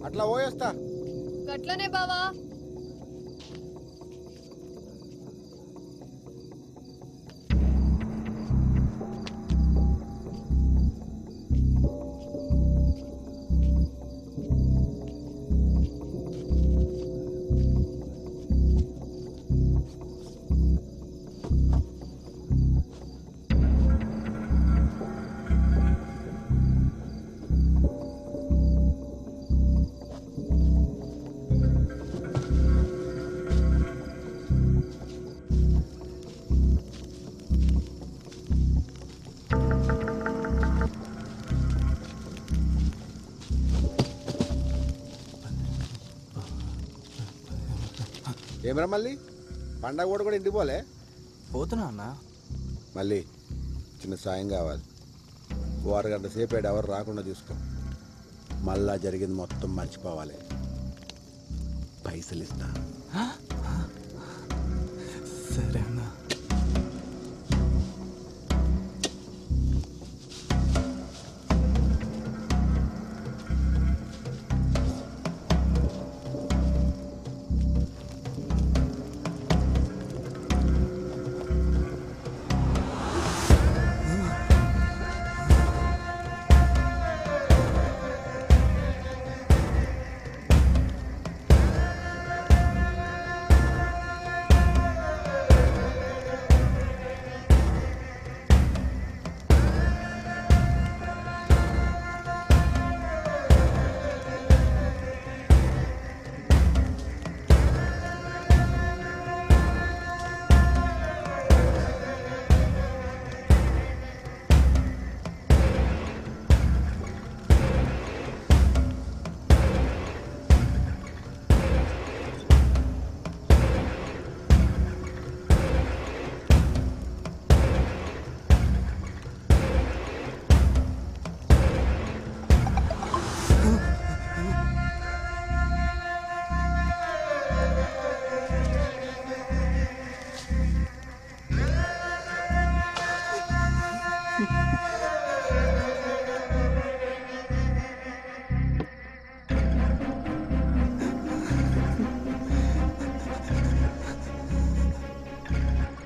అట్లా పోయేస్తా. గట్లనే బావా. ఏమరా మళ్ళీ పండగ కూడా ఇంటికి పోలే? పోతున్నా అన్న. మళ్ళీ చిన్న సాయం కావాలి. ఓ అరగంట సేపు ఎవరు రాకుండా చూసుకో. మళ్ళా జరిగింది మొత్తం మర్చిపోవాలి. పైసలు ఇస్తా. సరే అన్న.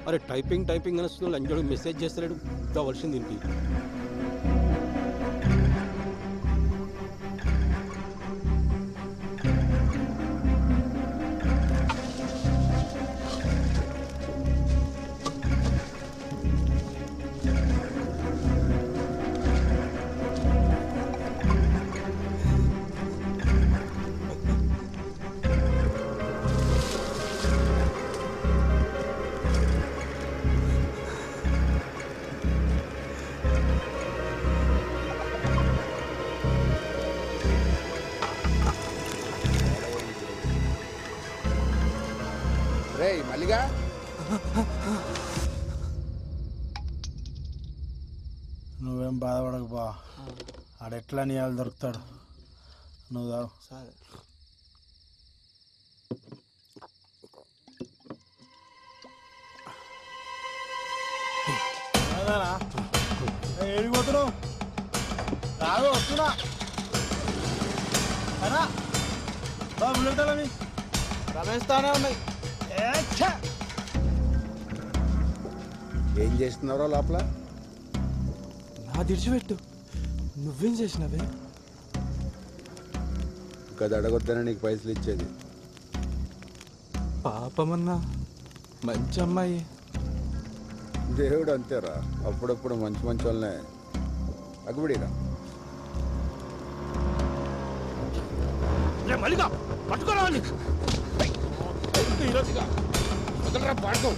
అరే టైపింగ్ టైపింగ్ అని వస్తుంది. లంజోడు మెసేజ్ చేస్తలేడు. కావాల్సింది దీనికి. మల్లిగా నువ్వేం బాధపడకు బా. ఆడెట్లా నీ వాళ్ళు దొరుకుతాడు. నువ్వు తావు. సరే. ఏడిపోతున్నావు? రాదు వస్తున్నా. అనా బాబు బుల్లెట్టాలని రమేస్తానే ఉన్నాయి. ఏం చేస్తున్నారో లోపల? నా దిడిచిపెట్టు. నువ్వేం చేసినావే? ఇంకా అడగొద్దనే నీకు పైసలు ఇచ్చేది. పాపమన్నా మంచి అమ్మాయి. దేవుడు అంతేరా, అప్పుడప్పుడు మంచి మంచి వాళ్ళనే అగ్గుబడిరా. మల్లిగా పట్టుకోరావాలి. ఈరోజుగా వదలరా పాడుకో.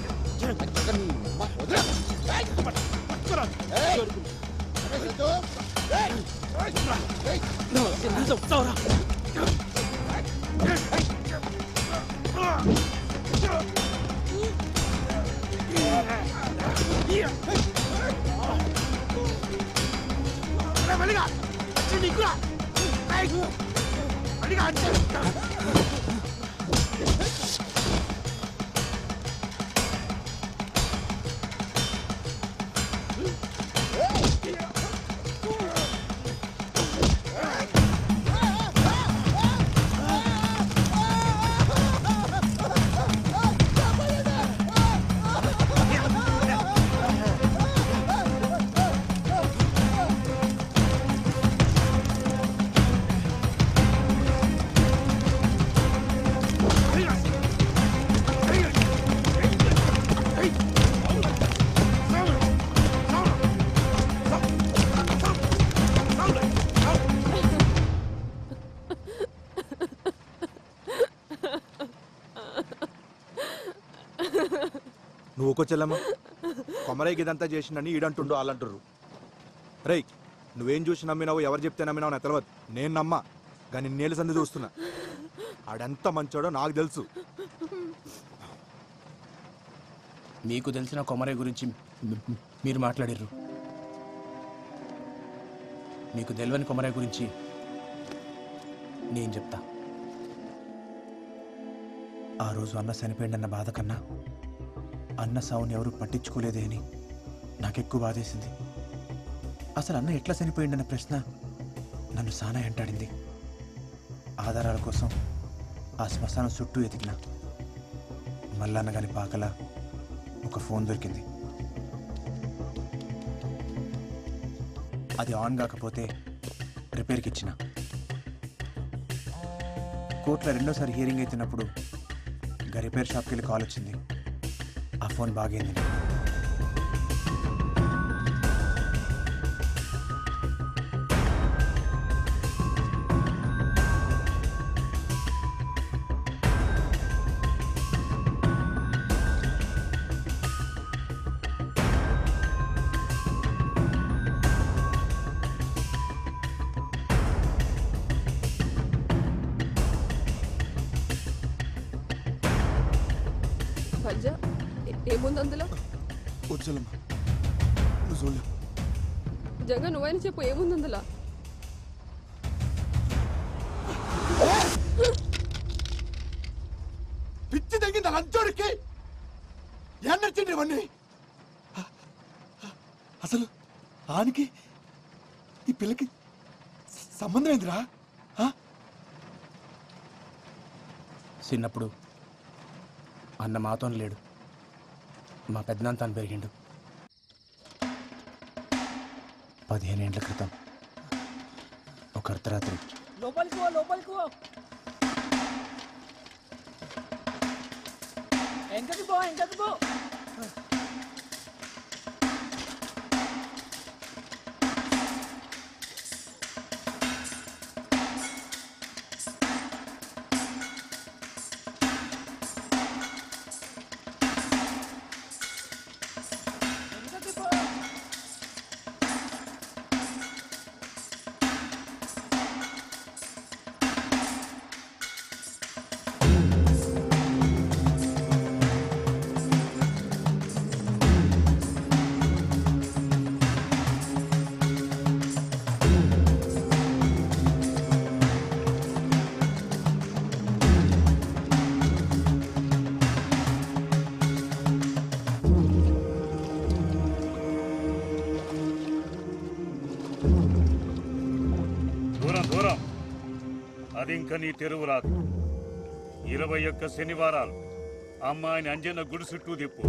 మల్లిగా నీకురా. మల్లిగా అంతే. ఊకొచ్చెల్లమ్మ కొమరైకి ఇదంతా చేసిండని ఈడంటుండు వాళ్ళంటుర్రు. రేయ్ నువ్వేం చూసి నమ్మినావు, ఎవరు చెప్తే నమ్మినావు నాకు తెలియదు. నేను నమ్మా కానీ నేలు సంది చూస్తున్నా. ఆడెంత మంచోడో నాకు తెలుసు. మీకు తెలిసిన కొమరై గురించి మీరు మాట్లాడిర్రు. మీకు తెలియని కొమరై గురించి నేను చెప్తా. ఆ రోజు అన్న చనిపోయిందన్న బాధ కన్నా అన్న సావుని ఎవరు పట్టించుకోలేదే అని నాకెక్కువ బాధేసింది. అసలు అన్న ఎట్లా చనిపోయిందన్న ప్రశ్న నన్ను సానా వెంటాడింది. ఆధారాల కోసం ఆ శ్మశానం చుట్టూ ఎతికిన. మల్లన్న గారి పాకల ఒక ఫోన్ దొరికింది. అది ఆన్ కాకపోతే రిపేర్కి ఇచ్చిన. కోర్టులో రెండోసారి హియరింగ్ అవుతున్నప్పుడు ఇంకా రిపేర్ షాప్కి వెళ్ళి కాల్ వచ్చింది. ఆ ఫోన్ బాగైంది. పంజా ఏముంది అందులో? వచ్చలమ్మ నువ్వు చూడలేవు. జగన్ నువ్వైనా చెప్పు ఏముంది అందులో? పిచ్చి తగ్గింది లంచోడికి. ఏం నచ్చింది ఇవన్నీ? అసలు ఆనికి ఈ పిల్లకి సంబంధం ఏందిరా? చిన్నప్పుడు అన్న మాతో లేడు, మా పెద్దనాన్న పెరిగిండు. 15 ఏళ్ల క్రితం ఒక అర్ధరాత్రి దూరం అది ఇంకా నీ తెరువు రాదు. 21 శనివారాలు అమ్మాయిని అంజన్న గుడి చుట్టూ తిప్పు.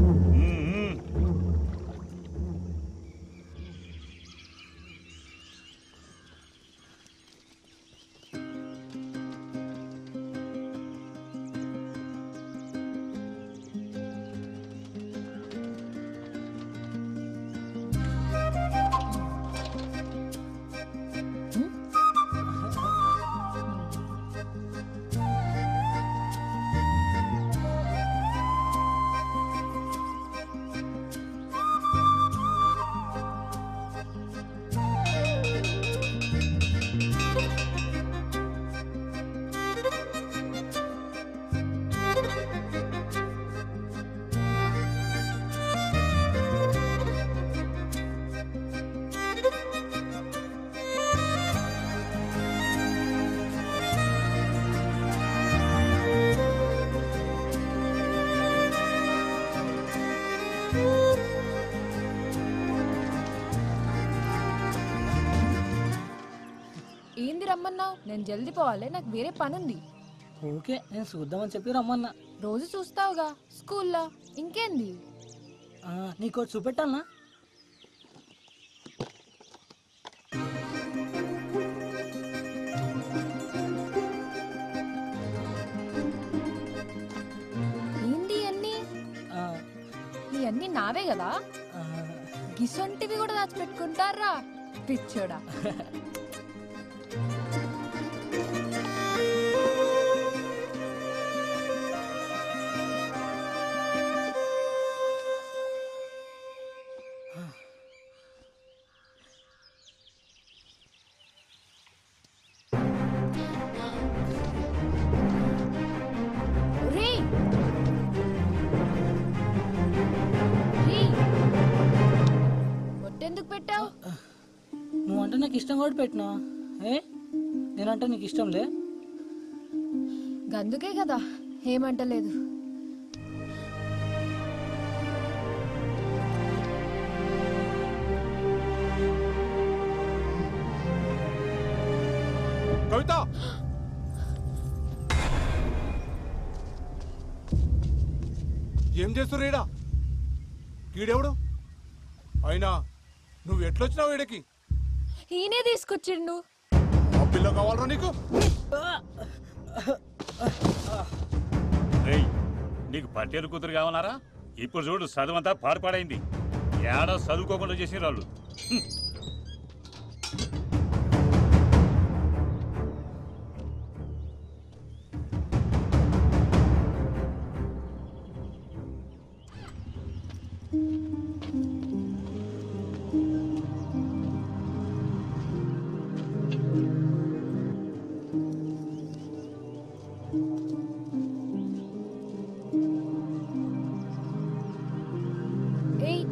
ఏంది రమ్మన్నావు? నేను జల్దీ పోవాలి, నాకు వేరే పనుంది. ఓకే నేను చూద్దామని చెప్పి రమ్మన్నా. రోజు చూస్తావుగా స్కూల్లో, ఇంకేంది? నీకో చూపెట్టాలనా? ఏంది అన్నీ? ఇవన్నీ నావే కదా? గిసొంటివి కూడా దాచిపెట్టుకుంటారా పిచ్చోడా? ఒరేయ్! ఒరేయ్! బొట్టెందుకు పెట్టావు? నువ్వంటే నాకు ఇష్టం కూడా పెట్టినా. నేనంటే నీకు ఇష్టం లే? గందుకే కదా ఏమంటలేదు. కవిత ఏం చేస్తుర్రు ఈడ? ఈడెవడు? అయినా నువ్వు ఎట్లొచ్చినావు ఈడకి? ఈయనే తీసుకొచ్చిండు. ఆ పిల్ల కావాలరా నీకు? రేయ్, నీకు పట్టేరు కూతురు కావాలరా? ఇప్పుడు చూడు చదువంతా పాడుపాడైంది. ఏడా చదువుకోకుండా చేసిన వాళ్ళు. ఏయ్!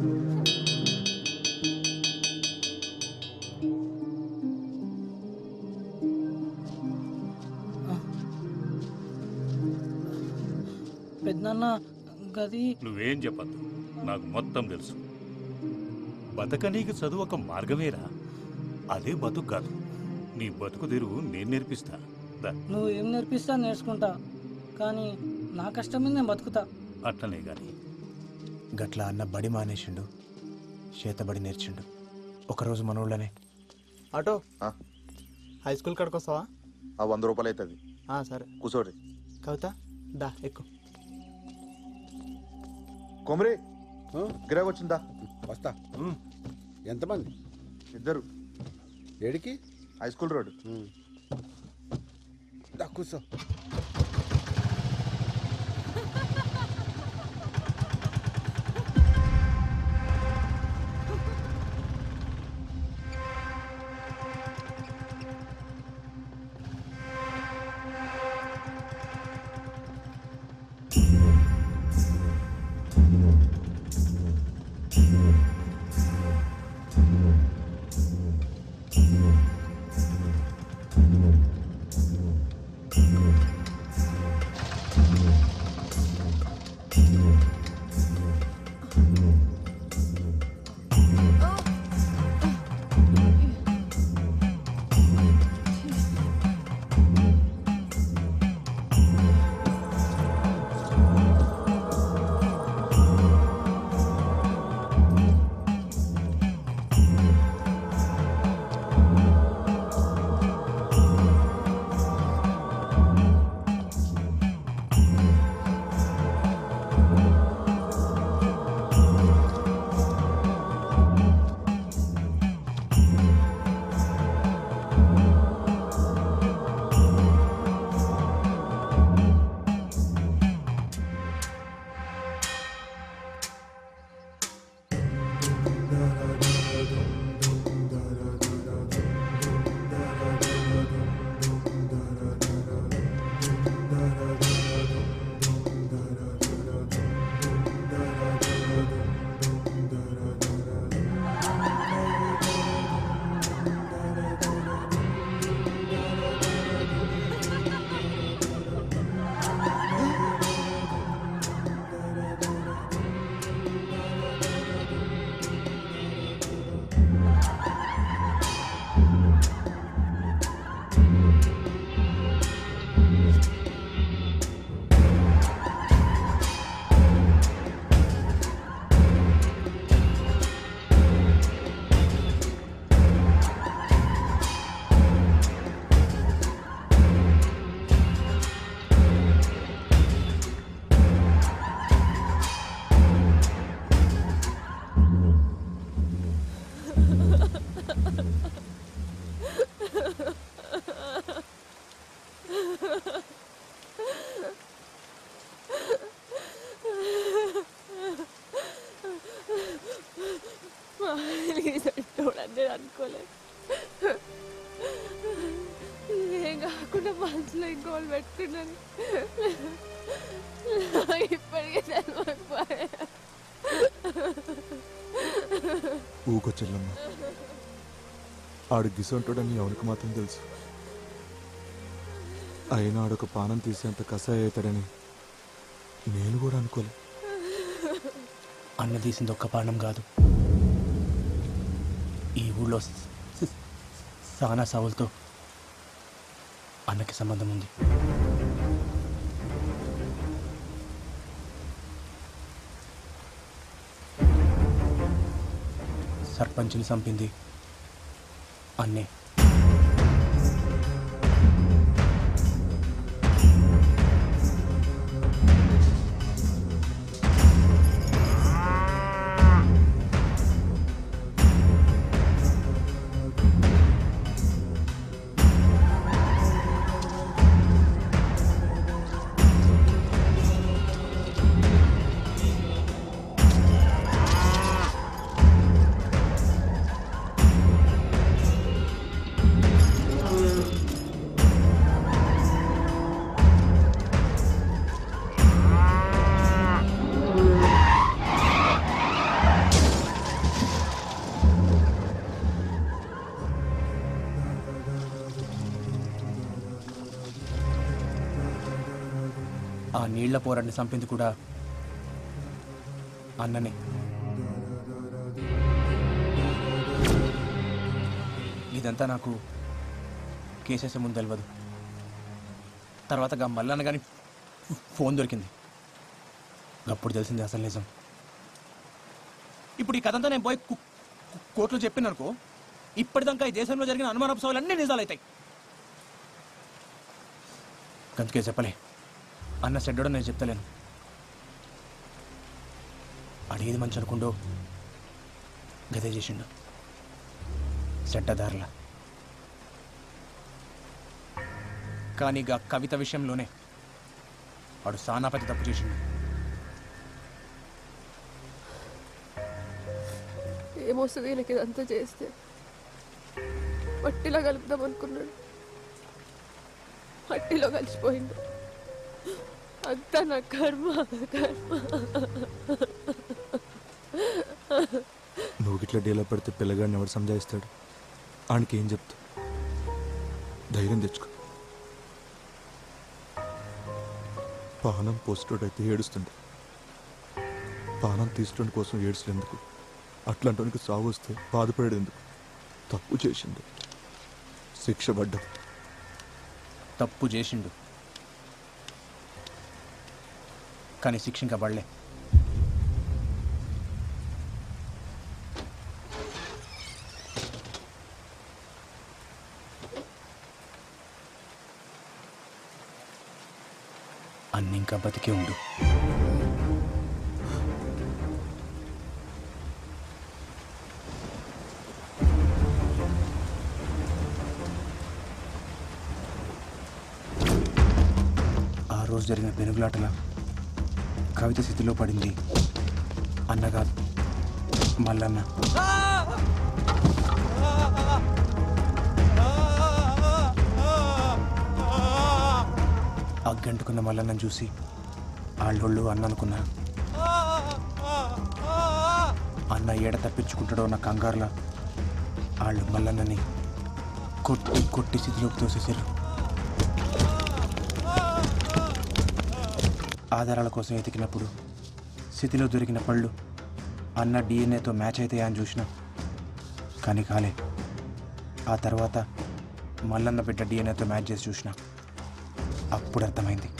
పెద్దనాన్న గది నువ్వేం చెప్పద్దు, నాకు మొత్తం తెలుసు. బతకనీకి చదువు ఒక మార్గమేరా, అదే బతుకు కాదు. నీ బతుకు తెరువు నేను నేర్పిస్తా. దా. నువ్వు ఏం నేర్పిస్తా నేర్చుకుంటా, కానీ నా కష్టం మీద నేను బతుకుతా. అట్లనే గాని గట్ల అన్న బడి మానేసిండు, చేతబడి నేర్చిండు. ఒకరోజు మనోళ్ళనే ఆటో హై స్కూల్ కాడికి వస్తావా? 100 రూపాయలు అవుతుంది. సరే కూర్చోరి. కవిత దా ఎక్కు. కొమరి గిరాకు వచ్చిందా? వస్తా. ఎంతమంది? 2. ఏడికి? High school road. దా కూర్చో. చూడని నేను అనుకోలేదు. ఏం కాకుండా మనసులో ఇంకోళ్ళు పెట్టుకున్నాను. ఇప్పటికే తెలియకపోయా. ఊకో చెల్లమ్మ, ఆడు గిసంటాడని ఎవరికి మాత్రం తెలుసు. అయినా ఆడొక పానం తీసేంత కషాయ అవుతాడని నేను కూడా అనుకోలే. అన్న తీసింది ఒక్క పానం కాదు, ఈ ఊళ్ళో సానా సావులతో అన్నకి సంబంధం ఉంది. సర్పంచ్ని చంపింది అన్నే. ఆ నీళ్ల పోరాన్ని చంపింది కూడా అన్ననే. ఇదంతా నాకు కేసేసే ముందు తెలియదు. తర్వాత మల్లన్న కానీ ఫోన్ దొరికింది, అప్పుడు తెలిసింది అసలు నిజం. ఇప్పుడు ఈ కథంతా నేను పోయి కోర్టులో చెప్పిననుకో, ఇప్పటిదాకా ఈ దేశంలో జరిగిన అనుమానపు సవాలు అన్నీ నిజాలవుతాయి. అందుకే చెప్పలే, అన్న చెడ్డో నేను చెప్తలేను. అడిగేది మంచి అనుకుంటూ గదే చేసిండు చెడ్డదారులా. కానీ ఇక కవిత విషయంలోనే వాడు సానాపతి తప్పు చేసిండు. ఏమొస్తుంది ఈయనకి ఇదంతా చేస్తే? మట్టిలో కలుపుదాం అనుకున్నాడు, మట్టిలో కలిసిపోయిండు. అంతా నా కర్మ. నువ్వు ఇట్లా డీలా పడితే పిల్లగాడిని ఎవడు సంజాయిస్తాడు? ఆయనకి ఏం చెప్తా? ధైర్యం తెచ్చుకో. పానం పోస్టోడైతే ఏడుస్తుండే, పానం తీసుకోవడం కోసం ఏడుస్తున్నందుకు అట్లాంటి సాగు వస్తే బాధపడేందుకు? తప్పు చేసిండు, శిక్ష పడ్డది. తప్పు చేసిండు కానీ శిక్ష ఇంకా పడలే. అన్న ఇంకా బతికే ఉండు. ఆ రోజు జరిగిన పెనుగులాటల కవిత స్థితిలో పడింది అన్న కాదు, మల్లన్న. అగ్గంటుకున్న మల్లన్నను చూసి ఆళ్ళోళ్ళు అన్న అనుకున్నా. అన్న ఏడ తప్పించుకుంటాడో నా కంగారులా వాళ్ళు మల్లన్నని కొట్టి కొట్టి స్థితిలోకి తోసేసారు. ఆధారాల కోసం ఎతికినప్పుడు స్థితిలో దొరికిన పళ్ళు అన్న డిఎన్ఏతో మ్యాచ్ అవుతాయా అని చూసిన, కానీ కాలే. ఆ తర్వాత మల్లన్న బిడ్డ డిఎన్ఏతో మ్యాచ్ చేసి చూసిన. అప్పుడు అర్థమైంది,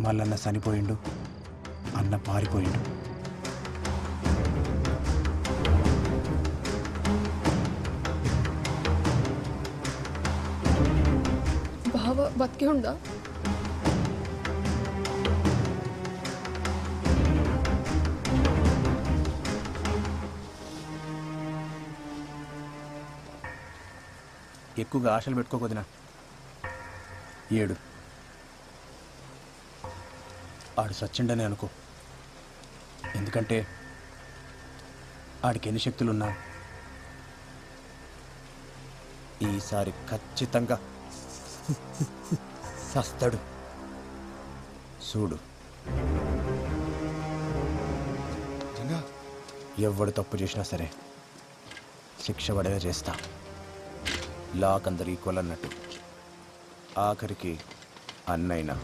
మల్లన్న చనిపోయిండు, అన్న పారిపోయిండు. బావ బతికే ఉందా? ఎక్కువగా ఆశలు పెట్టుకోకొదినా. ఏడు ఆడు సచ్చిండని అనుకో. ఎందుకంటే ఆడికి ఎన్ని శక్తులున్నా ఈసారి ఖచ్చితంగా సస్తాడు. చూడు, ఎవడు తప్పు చేసినా సరే శిక్ష పడేలా చేస్తా. లాక్ అందరు ఈక్వల్ అన్నట్టు. ఆఖరికి అన్నైనా